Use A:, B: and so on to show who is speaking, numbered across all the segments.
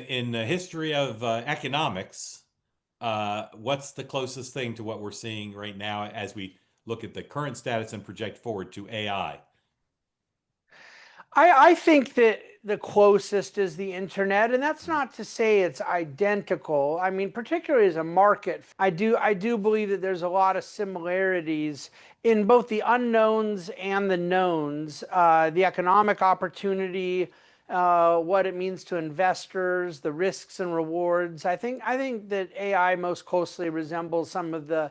A: in the history of economics, what's the closest thing to what we're seeing right now as we look at the current status and project forward to AI?
B: I think that the closest is the internet, and that's not to say it's identical. I mean, particularly as a market, I do believe that there's a lot of similarities in both the unknowns and the knowns, the economic opportunity, what it means to investors, the risks and rewards. I think that AI most closely resembles some of the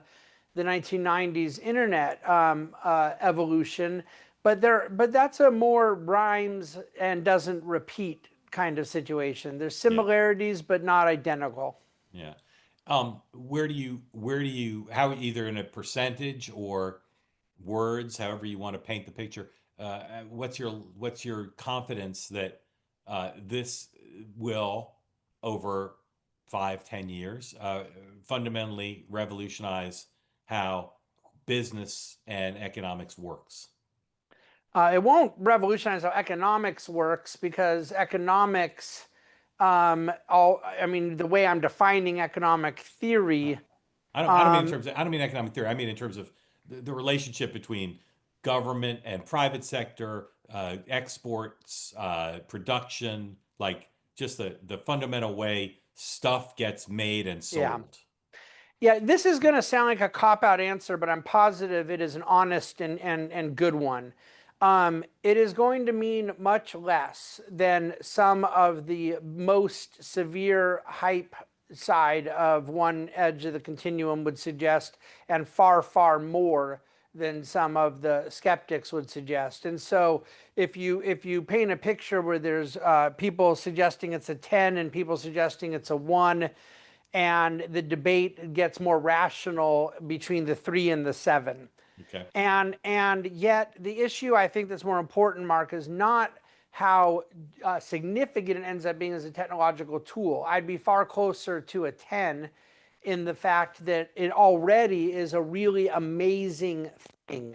B: 1990s internet evolution, but that's a more rhymes and doesn't repeat kind of situation. There's
A: Yeah,
B: similarities, but not identical.
A: yeah. How either in a percentage or words, however you want to paint the picture, what's your confidence that this will over 5, 10 years fundamentally revolutionize how business and economics works?
B: It won't revolutionize how economics works because economics, I mean, the way I'm defining economic theory,
A: I don't mean in
B: um,
A: terms of, I don't mean economic theory. I mean in terms of the relationship between government and private sector, exports, production, like just the fundamental way stuff gets made and
B: yeah.
A: sold.
B: Yeah, this is going to sound like a cop-out answer, but I'm positive it is an honest and good one. It is going to mean much less than some of the most severe hype side of one edge of the continuum would suggest, and far, far more than some of the skeptics would suggest. And so, if you paint a picture where there's people suggesting it's a 10 and people suggesting it's a 1, and the debate gets more rational between the 3 and the 7.
A: Okay.
B: And yet the issue I think that's more important, Mark, is not how significant it ends up being as a technological tool. I'd be far closer to a 10 in the fact that it already is a really amazing thing.